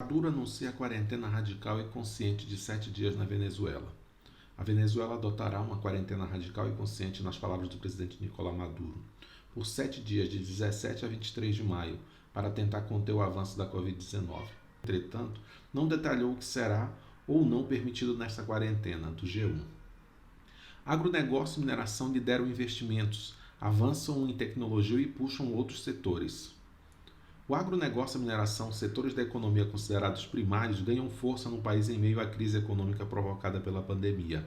Maduro anuncia quarentena radical e consciente de 7 dias na Venezuela. A Venezuela adotará uma quarentena radical e consciente, nas palavras do presidente Nicolás Maduro, por 7 dias, de 17 a 23 de maio, para tentar conter o avanço da Covid-19. Entretanto, não detalhou o que será ou não permitido nesta quarentena, do G1. Agronegócio e mineração lideram investimentos, avançam em tecnologia e puxam outros setores. O agronegócio e a mineração, setores da economia considerados primários, ganham força no país em meio à crise econômica provocada pela pandemia.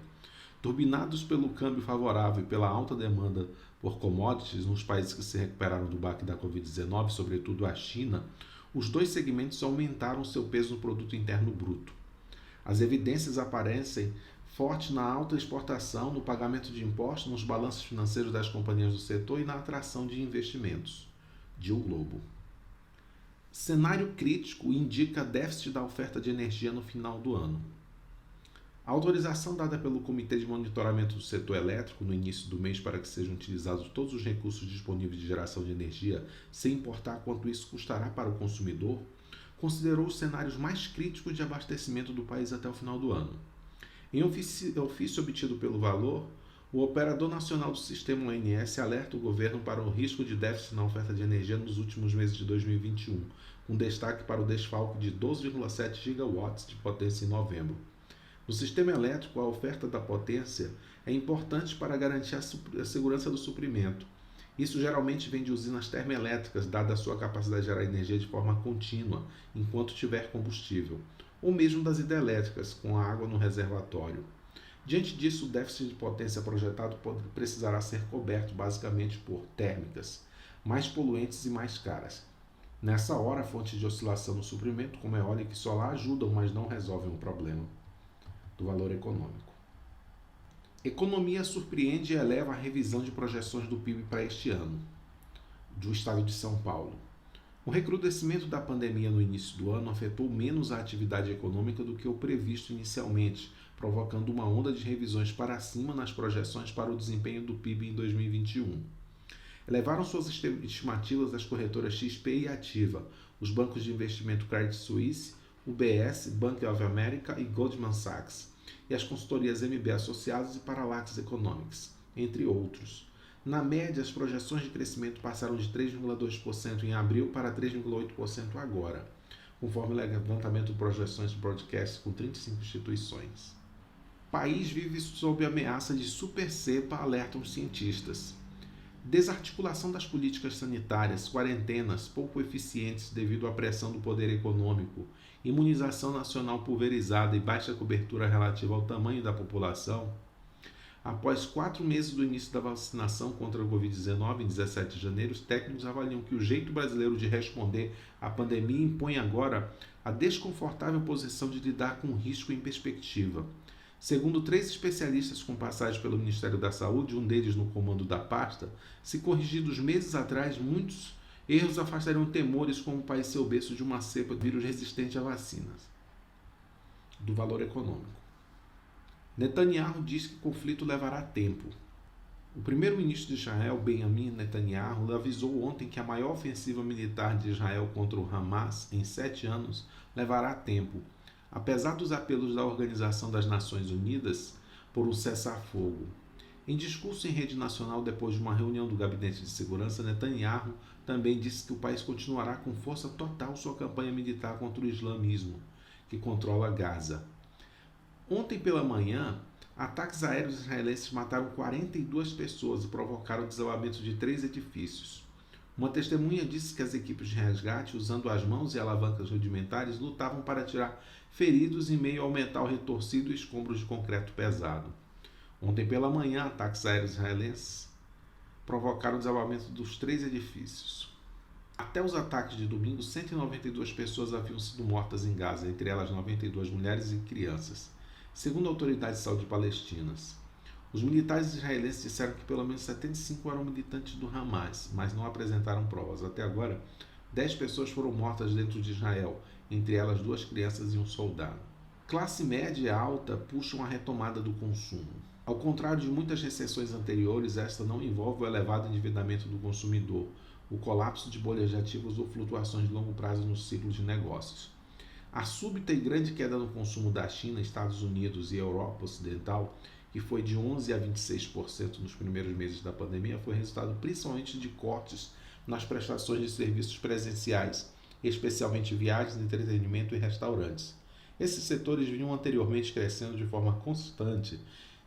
Turbinados pelo câmbio favorável e pela alta demanda por commodities nos países que se recuperaram do baque da Covid-19, sobretudo a China, os dois segmentos aumentaram seu peso no produto interno bruto. As evidências aparecem forte na alta exportação, no pagamento de impostos, nos balanços financeiros das companhias do setor e na atração de investimentos. De O Globo. Cenário crítico indica déficit da oferta de energia no final do ano. A autorização dada pelo Comitê de Monitoramento do Setor Elétrico no início do mês para que sejam utilizados todos os recursos disponíveis de geração de energia, sem importar quanto isso custará para o consumidor, considerou os cenários mais críticos de abastecimento do país até o final do ano. Em ofício obtido pelo Valor, o Operador Nacional do Sistema ONS alerta o governo para o risco de déficit na oferta de energia nos últimos meses de 2021, com destaque para o desfalque de 12,7 gigawatts de potência em novembro. No sistema elétrico, a oferta da potência é importante para garantir a segurança do suprimento. Isso geralmente vem de usinas termoelétricas, dada a sua capacidade de gerar energia de forma contínua, enquanto tiver combustível, ou mesmo das hidrelétricas, com a água no reservatório. Diante disso, o déficit de potência projetado precisará ser coberto basicamente por térmicas, mais poluentes e mais caras. Nessa hora, fontes de oscilação no suprimento, como eólica e solar, ajudam, mas não resolvem o problema. Do Valor Econômico. Economia surpreende e eleva a revisão de projeções do PIB para este ano. Do Estado de São Paulo. O recrudescimento da pandemia no início do ano afetou menos a atividade econômica do que o previsto inicialmente, provocando uma onda de revisões para cima nas projeções para o desempenho do PIB em 2021. Elevaram suas estimativas as corretoras XP e Ativa, os bancos de investimento Credit Suisse, UBS, Bank of America e Goldman Sachs, e as consultorias MB Associados e Parallax Economics, entre outros. Na média, as projeções de crescimento passaram de 3,2% em abril para 3,8% agora, conforme o levantamento de projeções de broadcast com 35 instituições. País vive sob ameaça de super cepa, alertam os cientistas. Desarticulação das políticas sanitárias, quarentenas pouco eficientes devido à pressão do poder econômico, imunização nacional pulverizada e baixa cobertura relativa ao tamanho da população. Após 4 meses do início da vacinação contra a Covid-19, em 17 de janeiro, os técnicos avaliam que o jeito brasileiro de responder à pandemia impõe agora a desconfortável posição de lidar com o risco em perspectiva. Segundo 3 especialistas com passagem pelo Ministério da Saúde, um deles no comando da pasta, se corrigidos meses atrás, muitos erros afastariam temores como o país ser o berço de uma cepa de vírus resistente a vacinas. Do Valor Econômico. Netanyahu diz que o conflito levará tempo. O primeiro-ministro de Israel, Benjamin Netanyahu, avisou ontem que a maior ofensiva militar de Israel contra o Hamas em 7 anos levará tempo, apesar dos apelos da Organização das Nações Unidas por um cessar-fogo. Em discurso em rede nacional depois de uma reunião do Gabinete de Segurança, Netanyahu também disse que o país continuará com força total sua campanha militar contra o islamismo, que controla Gaza. Ontem pela manhã, ataques aéreos israelenses mataram 42 pessoas e provocaram o desabamento de 3 edifícios. Uma testemunha disse que as equipes de resgate, usando as mãos e alavancas rudimentares, lutavam para tirar feridos em meio ao metal retorcido e escombros de concreto pesado. Ontem pela manhã, ataques aéreos israelenses provocaram o desabamento dos 3 edifícios. Até os ataques de domingo, 192 pessoas haviam sido mortas em Gaza, entre elas 92 mulheres e crianças, segundo autoridades de saúde palestinas. Os militares israelenses disseram que pelo menos 75 eram militantes do Hamas, mas não apresentaram provas. Até agora, 10 pessoas foram mortas dentro de Israel, entre elas 2 crianças e um soldado. Classe média e alta puxam a retomada do consumo. Ao contrário de muitas recessões anteriores, esta não envolve o elevado endividamento do consumidor, o colapso de bolhas de ativos ou flutuações de longo prazo nos ciclos de negócios. A súbita e grande queda no consumo da China, Estados Unidos e Europa Ocidental, que foi de 11% a 26% nos primeiros meses da pandemia, foi resultado principalmente de cortes nas prestações de serviços presenciais, especialmente viagens, entretenimento e restaurantes. Esses setores vinham anteriormente crescendo de forma constante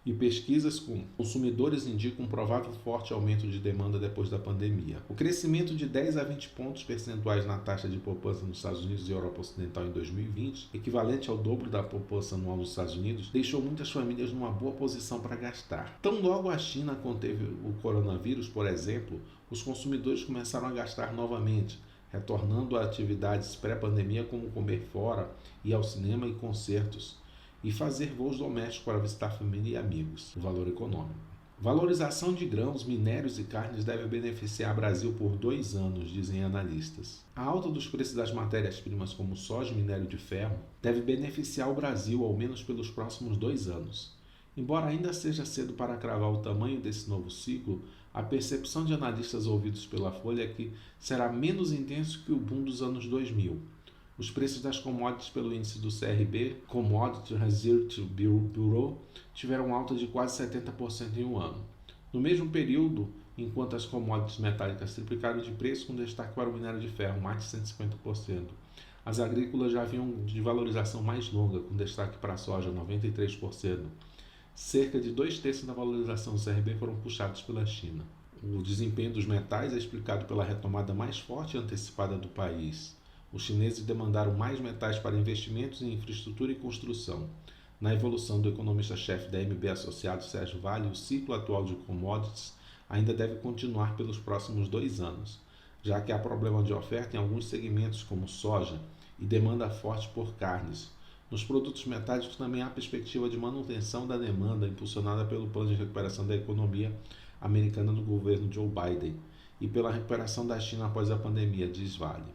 e pesquisas com consumidores indicam um provável forte aumento de demanda depois da pandemia. O crescimento de 10 a 20 pontos percentuais na taxa de poupança nos Estados Unidos e Europa Ocidental em 2020, equivalente ao dobro da poupança anual nos Estados Unidos, deixou muitas famílias numa boa posição para gastar. Tão logo a China conteve o coronavírus, por exemplo, os consumidores começaram a gastar novamente, retornando a atividades pré-pandemia como comer fora, ir ao cinema e concertos, e fazer voos domésticos para visitar família e amigos. O valor econômico. Valorização de grãos, minérios e carnes deve beneficiar o Brasil por 2 anos, dizem analistas. A alta dos preços das matérias-primas como soja e minério de ferro deve beneficiar o Brasil ao menos pelos próximos 2 anos. Embora ainda seja cedo para cravar o tamanho desse novo ciclo, a percepção de analistas ouvidos pela Folha é que será menos intenso que o boom dos anos 2000. Os preços das commodities pelo índice do CRB, Commodity Research Bureau, tiveram alta de quase 70% em um ano. No mesmo período, enquanto as commodities metálicas triplicaram de preço, com destaque para o minério de ferro, mais de 150%. As agrícolas já vinham de valorização mais longa, com destaque para a soja, 93%. Cerca de 2/3 da valorização do CRB foram puxados pela China. O desempenho dos metais é explicado pela retomada mais forte e antecipada do país. Os chineses demandaram mais metais para investimentos em infraestrutura e construção. Na evolução do economista-chefe da MB Associado Sérgio Vale, o ciclo atual de commodities ainda deve continuar pelos próximos 2 anos, já que há problema de oferta em alguns segmentos como soja e demanda forte por carnes. Nos produtos metálicos também há perspectiva de manutenção da demanda impulsionada pelo plano de recuperação da economia americana do governo Joe Biden e pela recuperação da China após a pandemia, diz Vale.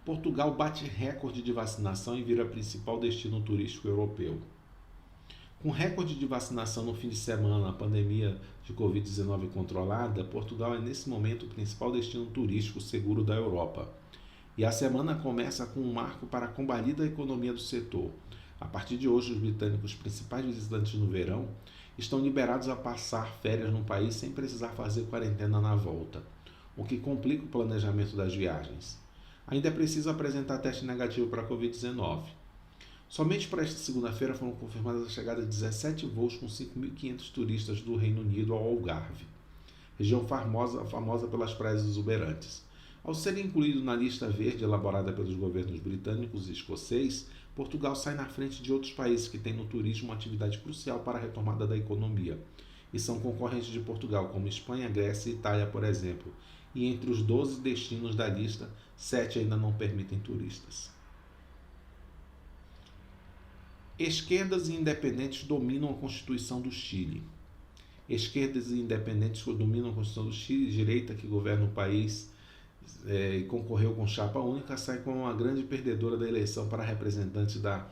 Portugal bate recorde de vacinação e vira principal destino turístico europeu. Com recorde de vacinação no fim de semana, a pandemia de Covid-19 controlada, Portugal é nesse momento o principal destino turístico seguro da Europa. E a semana começa com um marco para a combalida economia do setor. A partir de hoje, os britânicos, principais visitantes no verão, estão liberados a passar férias no país sem precisar fazer quarentena na volta, o que complica o planejamento das viagens. Ainda é preciso apresentar teste negativo para a Covid-19. Somente para esta segunda-feira foram confirmadas a chegada de 17 voos com 5.500 turistas do Reino Unido ao Algarve, região famosa pelas praias exuberantes. Ao ser incluído na lista verde elaborada pelos governos britânicos e escocês, Portugal sai na frente de outros países que têm no turismo uma atividade crucial para a retomada da economia, e são concorrentes de Portugal, como Espanha, Grécia e Itália, por exemplo. E entre os 12 destinos da lista, 7 ainda não permitem turistas. Esquerdas e independentes dominam a Constituição do Chile. Esquerdas e independentes dominam a Constituição do Chile, direita que governa o país e concorreu com chapa única, sai como uma grande perdedora da eleição para representante da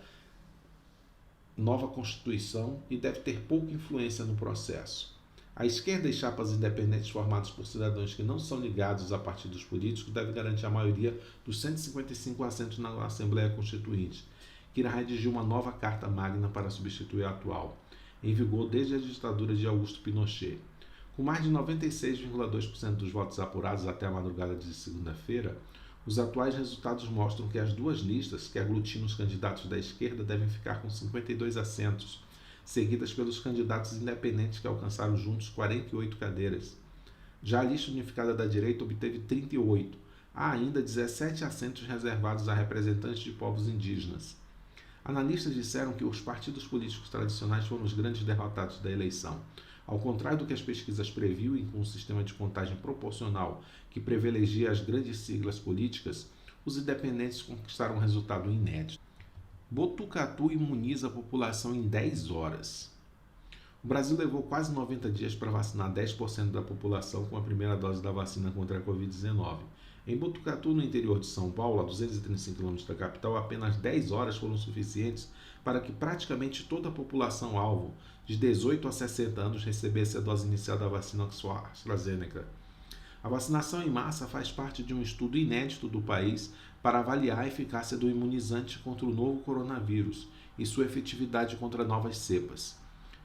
nova Constituição e deve ter pouca influência no processo. A esquerda e chapas independentes formadas por cidadãos que não são ligados a partidos políticos devem garantir a maioria dos 155 assentos na Assembleia Constituinte, que irá redigir uma nova Carta Magna para substituir a atual, em vigor desde a ditadura de Augusto Pinochet. Com mais de 96,2% dos votos apurados até a madrugada de segunda-feira, os atuais resultados mostram que as duas listas, que aglutinam os candidatos da esquerda, devem ficar com 52 assentos, seguidas pelos candidatos independentes que alcançaram juntos 48 cadeiras. Já a lista unificada da direita obteve 38. Há ainda 17 assentos reservados a representantes de povos indígenas. Analistas disseram que os partidos políticos tradicionais foram os grandes derrotados da eleição. Ao contrário do que as pesquisas previam, e com um sistema de contagem proporcional que privilegia as grandes siglas políticas, os independentes conquistaram um resultado inédito. Botucatu imuniza a população em 10 horas. O Brasil levou quase 90 dias para vacinar 10% da população com a primeira dose da vacina contra a Covid-19. Em Botucatu, no interior de São Paulo, a 235 km da capital, apenas 10 horas foram suficientes para que praticamente toda a população-alvo de 18 a 60 anos recebesse a dose inicial da vacina AstraZeneca. A vacinação em massa faz parte de um estudo inédito do país para avaliar a eficácia do imunizante contra o novo coronavírus e sua efetividade contra novas cepas.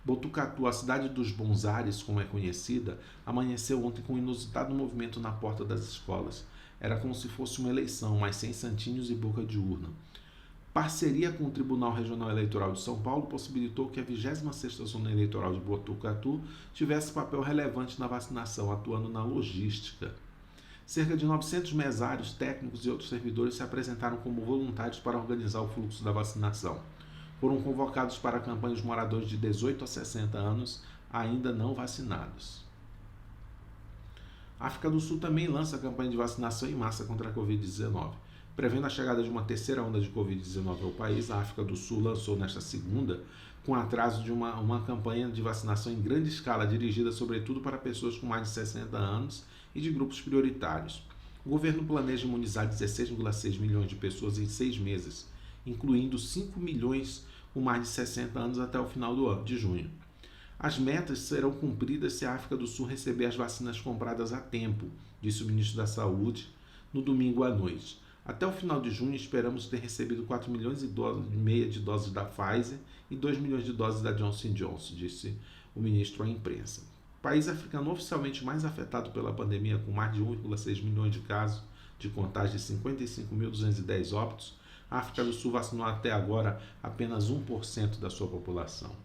Botucatu, a cidade dos bons ares, como é conhecida, amanheceu ontem com um inusitado movimento na porta das escolas. Era como se fosse uma eleição, mas sem santinhos e boca de urna. Parceria com o Tribunal Regional Eleitoral de São Paulo possibilitou que a 26ª Zona Eleitoral de Botucatu tivesse papel relevante na vacinação, atuando na logística. Cerca de 900 mesários, técnicos e outros servidores se apresentaram como voluntários para organizar o fluxo da vacinação. Foram convocados para a campanha os moradores de 18 a 60 anos ainda não vacinados. A África do Sul também lança a campanha de vacinação em massa contra a Covid-19. Prevendo a chegada de uma terceira onda de Covid-19 ao país, a África do Sul lançou nesta segunda, com atraso de uma campanha de vacinação em grande escala, dirigida sobretudo para pessoas com mais de 60 anos e de grupos prioritários. O governo planeja imunizar 16,6 milhões de pessoas em 6 meses, incluindo 5 milhões com mais de 60 anos até o final do ano, de junho. As metas serão cumpridas se a África do Sul receber as vacinas compradas a tempo, disse o ministro da Saúde no domingo à noite. Até o final de junho, esperamos ter recebido 4 milhões e meia de doses da Pfizer e 2 milhões de doses da Johnson & Johnson, disse o ministro à imprensa. O país africano oficialmente mais afetado pela pandemia, com mais de 1,6 milhões de casos de contágio e 55.210 óbitos, a África do Sul vacinou até agora apenas 1% da sua população.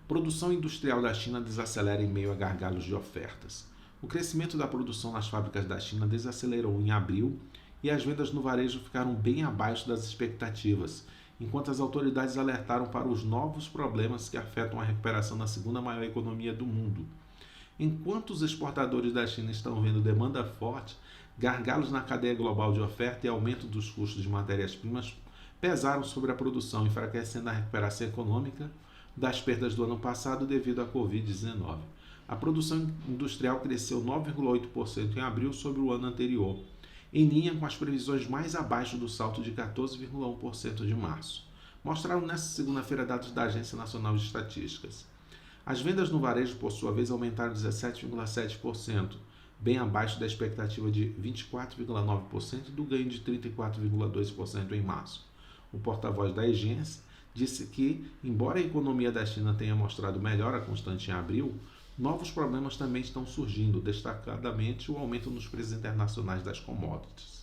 Produção industrial da China desacelera em meio a gargalos de ofertas. O crescimento da produção nas fábricas da China desacelerou em abril e as vendas no varejo ficaram bem abaixo das expectativas, enquanto as autoridades alertaram para os novos problemas que afetam a recuperação da segunda maior economia do mundo. Enquanto os exportadores da China estão vendo demanda forte, gargalos na cadeia global de oferta e aumento dos custos de matérias-primas pesaram sobre a produção, enfraquecendo a recuperação econômica das perdas do ano passado devido à Covid-19. A produção industrial cresceu 9,8% em abril sobre o ano anterior, em linha com as previsões mais abaixo do salto de 14,1% de março. Mostraram nesta segunda-feira dados da Agência Nacional de Estatísticas. As vendas no varejo, por sua vez, aumentaram 17,7%, bem abaixo da expectativa de 24,9% e do ganho de 34,2% em março. O porta-voz da agência disse que, embora a economia da China tenha mostrado melhora constante em abril, novos problemas também estão surgindo, destacadamente o aumento nos preços internacionais das commodities.